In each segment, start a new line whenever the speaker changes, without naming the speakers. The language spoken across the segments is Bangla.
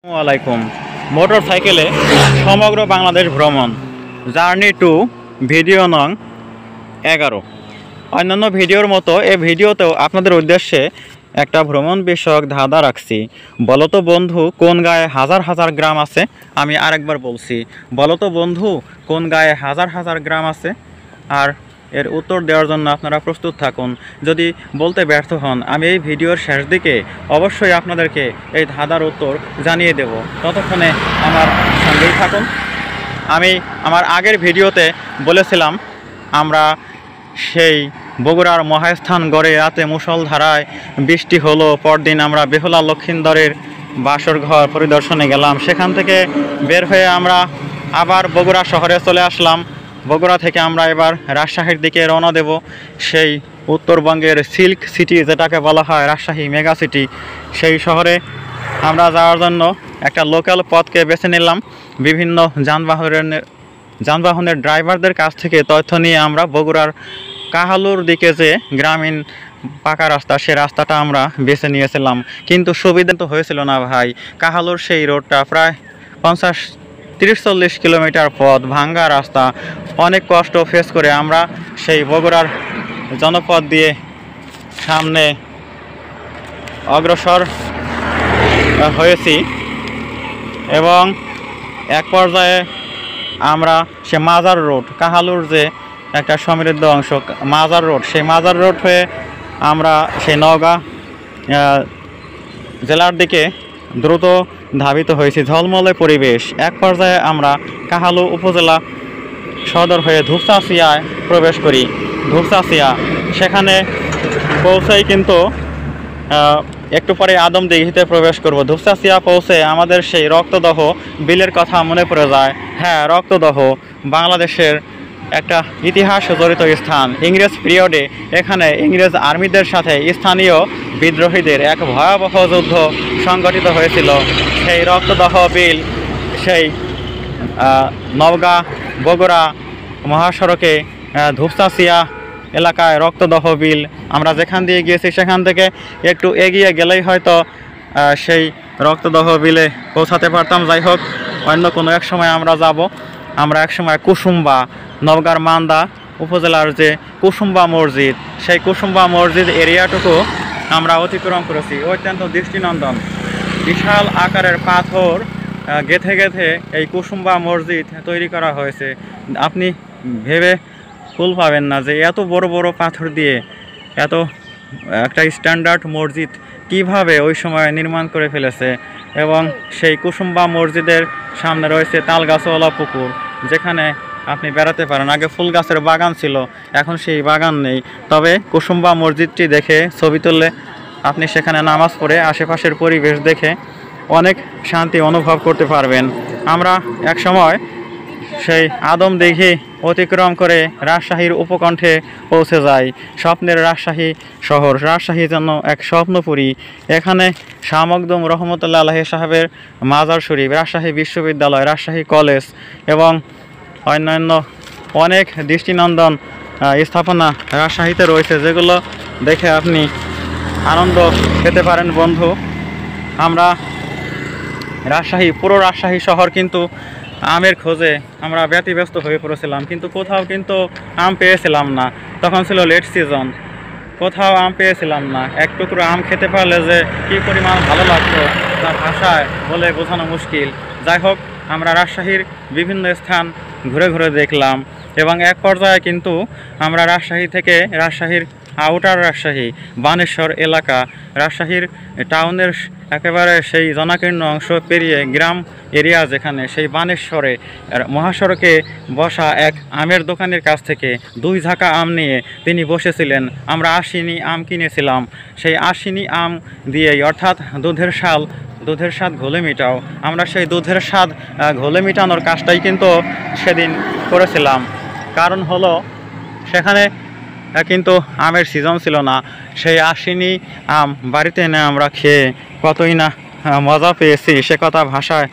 আসসালামাইকুম। মোটরসাইকেলে সমগ্র বাংলাদেশ ভ্রমণ জার্নি টু ভিডিও নং 11। অন্যান্য ভিডিওর মতো এই ভিডিওতেও আপনাদের উদ্দেশ্যে একটা ভ্রমণ বিষয়ক ধাঁধা রাখছি। বলতো বন্ধু কোন গায়ে হাজার হাজার গ্রাম আছে? আমি আরেকবার বলছি, বলতো বন্ধু কোন গায়ে হাজার হাজার গ্রাম আছে? আর এর উত্তর দেওয়ার জন্য আপনারা প্রস্তুত থাকুন। যদি বলতে ব্যর্থ হন, আমি এই ভিডিওর শেষ দিকে অবশ্যই আপনাদেরকে এই ধাঁধার উত্তর জানিয়ে দেব। ততক্ষণে আমার সঙ্গেই থাকুন। আমি আমার আগের ভিডিওতে বলেছিলাম আমরা সেই বগুড়ার মহাস্থানগড়ে রাতে মুষলধারায় বৃষ্টি হলো, পরদিন আমরা বেহুলা লক্ষিন্দরের বাসর ঘর পরিদর্শনে গেলাম। সেখান থেকে বের হয়ে আমরা আবার বগুড়া শহরে চলে আসলাম। বগুড়া থেকে আমরা এবার রাজশাহীর দিকে রওনা দেব। সেই উত্তরবঙ্গের সিল্ক সিটি যেটাকে বলা হয় রাজশাহী মেগা সিটি, সেই শহরে আমরা যাওয়ার জন্য একটা লোকাল পথকে বেছে নিলাম। বিভিন্ন যানবাহনের ড্রাইভারদের কাছ থেকে তথ্য নিয়ে আমরা বগুড়ার কাহালুর দিকে যে গ্রামীণ পাকা রাস্তা, সে রাস্তাটা আমরা বেছে নিয়েছিলাম। কিন্তু সুবিধা তো হয়েছিল না ভাই। কাহালুর সেই রোডটা প্রায় 30-40 কিলোমিটার পথ, ভাঙ্গা রাস্তা, অনেক কষ্ট ফেস করে আমরা সেই বগুড়ার জনপদ দিয়ে সামনে অগ্রসর হয়েছি এবং এক পর্যায়ে আমরা সে মাজার রোড, কাহালুর যে একটা সমৃদ্ধ অংশ মাজার রোড, সেই মাজার রোড হয়ে আমরা সেই নওগাঁ জেলার দিকে দ্রুত ধাবিত হয়েছি। ঝলমলে পরিবেশ। এক পর্যায়ে আমরা কাহালু উপজেলা সদর হয়ে ধূপচাচিয়ায় প্রবেশ করি। ধূপচাচিয়া সেখানে পৌঁছেই কিন্তু একটু পরে আদমদিঘিতে প্রবেশ করব। ধূপচাচিয়া পৌঁছে আমাদের সেই রক্তদহ বিলের কথা মনে পড়ে যায়। হ্যাঁ, রক্তদহ বাংলাদেশের একটা ইতিহাস জড়িত স্থান। ইংরেজ পিরিয়ডে এখানে ইংরেজ আর্মিদের সাথে স্থানীয় বিদ্রোহীদের এক ভয়াবহ যুদ্ধ সংগঠিত হয়েছিল। সেই রক্তদহ বিল সেই নওগাঁ বগুড়া মহাসড়কে ধূপচাচিয়া এলাকায় রক্তদহ বিল। আমরা যেখান দিয়ে গিয়েছি সেখান থেকে একটু এগিয়ে গেলেই হয়তো সেই রক্তদহ বিলে পৌঁছাতে পারতাম। যাই হোক, অন্য কোনো এক সময় আমরা যাব। আমরা একসময় কুসুম্বা, নওগাঁর মান্দা উপজেলার যে কুসুম্বা মসজিদ, সেই কুসুম্বা মসজিদ এরিয়াটুকু আমরা অতিক্রম করেছি। অত্যন্ত দৃষ্টিনন্দন বিশাল আকারের পাথর গেঁথে গেঁথে এই কুসুম্বা মসজিদ তৈরি করা হয়েছে। আপনি ভেবে কুল পাবেন না যে এত বড় বড় পাথর দিয়ে এত একটা স্ট্যান্ডার্ড মসজিদ কিভাবে ওই সময় নির্মাণ করে ফেলেছে। এবং সেই কুসুম্বা মসজিদের সামনে রয়েছে তালগাছওয়ালা পুকুর, যেখানে আপনি বেড়াতে পারেন। আগে ফুল গাছের বাগান ছিল, এখন সেই বাগান নেই। তবে কুসুম্বা মসজিদটি দেখে ছবি তুললে আপনি সেখানে নামাজ পড়ে আশেপাশের পরিবেশ দেখে অনেক শান্তি অনুভব করতে পারবেন। আমরা এক সময় সেই আদমদিঘি অতিক্রম করে রাজশাহীর উপকণ্ঠে পৌঁছে যাই। স্বপ্নের রাজশাহী শহর, রাজশাহী যেন এক স্বপ্নপুরী। এখানে শাহ মখদুম রহমতুল্লাহ আলাইহি সাহেবের মাজার শরীফ, রাজশাহী বিশ্ববিদ্যালয়, রাজশাহী কলেজ এবং অন্যান্য অনেক দৃষ্টিনন্দন স্থাপনা রাজশাহীতে রয়েছে, যেগুলো দেখে আপনি আনন্দ পেতে পারেন বন্ধু। আমরা পুরো রাজশাহী শহর কিন্তু আমের খোঁজে আমরা ব্যতিব্যস্ত হয়ে পড়েছিলাম, কিন্তু কোথাও কিন্তু আম পেয়েছিলাম না। তখন ছিল লেট সিজন, কোথাও আম পেয়েছিলাম না। এক টুকরো আম খেতে পারলে যে কী পরিমাণ ভালো লাগতো তা ভাষায় বলে বোঝানো মুশকিল। যাই হোক, আমরা রাজশাহীর বিভিন্ন স্থান ঘুরে ঘুরে দেখলাম এবং এক পর্যায়ে কিন্তু আমরা রাজশাহী থেকে রাজশাহীর আউটার রাজশাহী বানেশ্বর এলাকা, রাজশাহীর টাউনের একেবারে সেই জনাকীর্ণ অংশ পেরিয়ে গ্রাম এরিয়া যেখানে, সেই বানেশ্বরে মহাসড়কে বসা এক আমের দোকানের কাছ থেকে 2 ঝাঁকা আম নিয়ে তিনি বসেছিলেন। আমরা আশিনি আম কিনেছিলাম। সেই আশিনি আম দিয়েই, অর্থাৎ দুধের স্বাদ ঘোলে মিটাও, আমরা সেই দুধের স্বাদ ঘোলে মিটানোর কাজটাই কিন্তু সেদিন করেছিলাম। কারণ হলো সেখানে কিন্তু আমের সিজন ছিল না। সেই আশিনি আম বাড়িতে এনে আমরা খেয়ে কতই না মজা পেয়েছি, সে কথা ভাষায়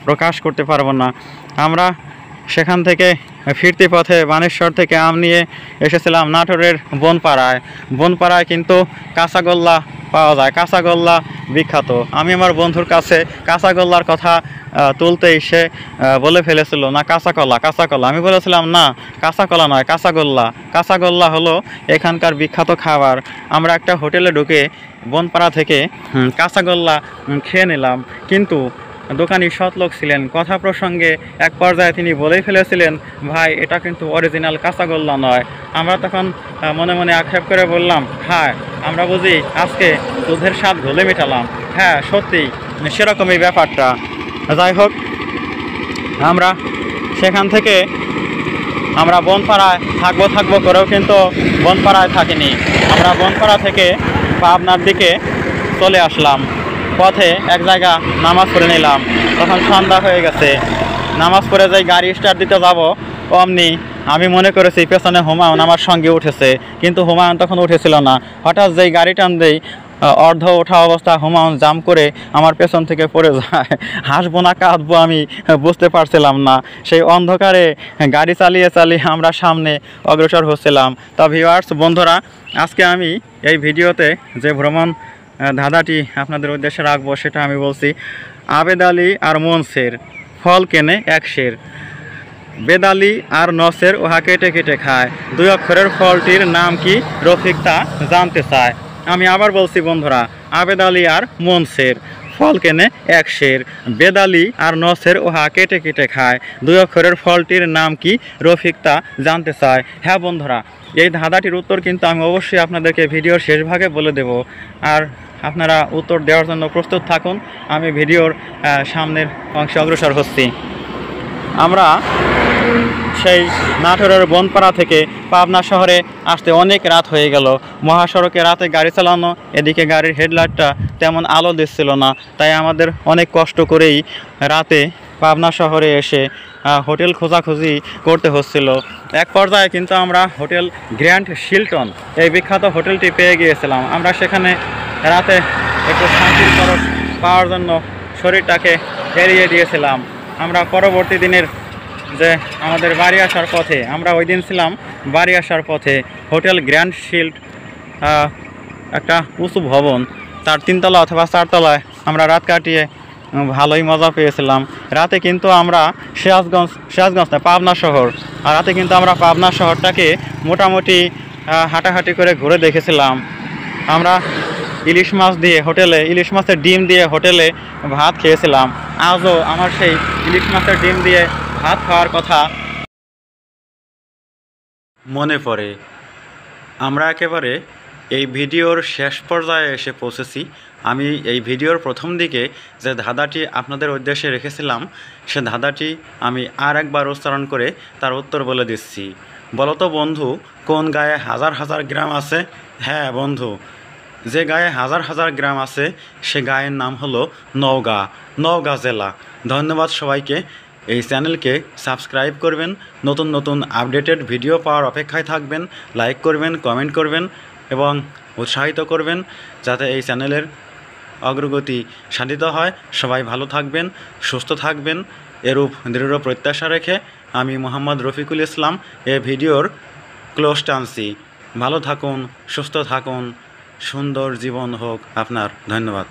প্রকাশ করতে পারবো না। আমরা সেখান থেকে ফিরতি পথে বানেশ্বর থেকে আম নিয়ে এসেছিলাম নাটোরের বনপাড়ায়। বনপাড়ায় কিন্তু কাঁচাগোল্লা পাওয়া যায়, কাঁচাগোল্লা বিখ্যাত। আমি আমার বন্ধুর কাছে কাঁচাগোল্লার কথা তুলতেই সে বলে ফেলেছিল না কাঁচাকলা কাঁচাকলা। আমি বলেছিলাম না কাঁচাকলা নয়, কাঁচাগোল্লা। কাঁচাগোল্লা হলো এখানকার বিখ্যাত খাবার। আমরা একটা হোটেলে ঢুকে বনপাড়া থেকে কাঁচাগোল্লা খেয়ে নিলাম, কিন্তু দোকানি সৎ লোক ছিলেন। কথা প্রসঙ্গে এক পর্যায়ে তিনি বলেই ফেলেছিলেন, ভাই এটা কিন্তু অরিজিনাল কাঁচাগোল্লা নয়। আমরা তখন মনে মনে আক্ষেপ করে বললাম, হ্যাঁ আমরা বুঝি আজকে দুধের স্বাদ ঘোলে মেটালাম। হ্যাঁ সত্যি সেরকমই ব্যাপারটা। যাই হোক, আমরা সেখান থেকে আমরা বনপাড়ায় থাকবো করেও কিন্তু বনপাড়ায় থাকিনি। আমরা বনপাড়া থেকে পাবনার দিকে চলে আসলাম। পথে এক জায়গা নামাজ পড়ে নিলাম, তখন সন্ধ্যা হয়ে গেছে। নামাজ পড়ে যাই গাড়ি স্টার্ট দিতে যাব, অমনি আমি মনে করেছি পেছনে হুমায়ুন আমার সঙ্গে উঠেছে, কিন্তু হুমায়ুন তখন উঠেছিল না। হঠাৎ যেই গাড়ি টান দেই, অর্ধ ওঠা অবস্থা হুমায়ুন জাম করে আমার পেছন থেকে পড়ে যায়। হাসবো না কাঁদবো আমি বুঝতে পারছিলাম না। সেই অন্ধকারে গাড়ি চালিয়ে আমরা সামনে অগ্রসর হচ্ছিলাম। তা ভিউয়ার্স বন্ধুরা, আজকে আমি এই ভিডিওতে যে ভ্রমণ ধাঁধাটি আপনাদের উদ্দেশ্যে রাখবো সেটা আমি বলছি। আবেদ আলী আর মনসের ফল কেনে এক সের, বেদালি আর নসের উহা কেটে কেটে খায়, দুই অক্ষরের ফলটির নাম কি রফিক তা জানতে চায়। আমি আবার বলছি বন্ধুরা, আবেদ আলী আর মনসের ফল কেনে এক সের, বেদালি আর নসের উহা কেটে কেটে খায়, দুই অক্ষরের ফলটির নাম কি রফিক তা জানতে চায়। হ্যাঁ বন্ধুরা, এই ধাঁধাটির উত্তর কিন্তু আমি অবশ্যই আপনাদেরকে ভিডিওর শেষ ভাগে বলে দেব, আর আপনারা উত্তর দেওয়ার জন্য প্রস্তুত থাকুন। আমি ভিডিওর সামনের অংশে অগ্রসর হচ্ছি। আমরা সেই নাটোরের বনপাড়া থেকে পাবনা শহরে আসতে অনেক রাত হয়ে গেল। মহাসড়কে রাতে গাড়ি চালানো, এদিকে গাড়ির হেডলাইটটা তেমন আলো দিচ্ছিল না, তাই আমাদের অনেক কষ্ট করেই রাতে পাবনা শহরে এসে হোটেল খোঁজাখুঁজি করতে হচ্ছিল। এক পর্যায়ে কিন্তু আমরা হোটেল গ্র্যান্ড শিলটন, এই বিখ্যাত হোটেলটি পেয়ে গিয়েছিলাম। আমরা সেখানে রাতে একটু শান্তির পরশ পাওয়ার জন্য শরীরটাকে এড়িয়ে দিয়েছিলাম। আমরা পরবর্তী দিনের যে আমাদের বাড়ি আসার পথে, আমরা ওই দিন ছিলাম বাড়ি আসার পথে হোটেল গ্র্যান্ড শিল্ড, একটা উঁচু ভবন, তার 3 তলা অথবা 4 তলায় আমরা রাত কাটিয়ে ভালোই মজা পেয়েছিলাম। রাতে কিন্তু আমরা সিরাজগঞ্জ না পাবনা শহর, আর রাতে কিন্তু আমরা পাবনা শহরটাকে মোটামুটি হাঁটাহাঁটি করে ঘুরে দেখেছিলাম। আমরা ইলিশ মাছ দিয়ে হোটেলে, ইলিশ মাছের ডিম দিয়ে হোটেলে ভাত খেয়েছিলাম। আজও আমার সেই ইলিশ মাছের ডিম দিয়ে ভাত খাওয়ার কথা মনে পড়ে। আমরা একেবারে এই ভিডিওর শেষ পর্যায়ে এসে পৌঁছেছি। আমি এই ভিডিওর প্রথম দিকে যে ধাঁধাটি আপনাদের উদ্দেশ্যে রেখেছিলাম, সে ধাঁধাটি আমি আর একবার উচ্চারণ করে তার উত্তর বলে দিচ্ছি। বলো তো বন্ধু, কোন গায়ে হাজার হাজার গ্রাম আছে? হ্যাঁ বন্ধু, যে গায়ে হাজার হাজার গ্রাম আছে সে গায়ের নাম হলো নওগাঁ, নওগাঁ জেলা। ধন্যবাদ সবাইকে। এই চ্যানেলকে সাবস্ক্রাইব করবেন, নতুন নতুন আপডেটেড ভিডিও পাওয়ার অপেক্ষায় থাকবেন। লাইক করবেন, কমেন্ট করবেন এবং উৎসাহিত করবেন যাতে এই চ্যানেলের অগ্রগতি সাধিত হয়। সবাই ভালো থাকবেন, সুস্থ থাকবেন, এরূপ দৃঢ় প্রত্যাশা রেখে আমি মোহাম্মদ রফিকুল ইসলাম এই ভিডিওর ক্লোজ টানছি। ভালো থাকুন, সুস্থ থাকুন, সুন্দর জীবন হোক আপনার। ধন্যবাদ।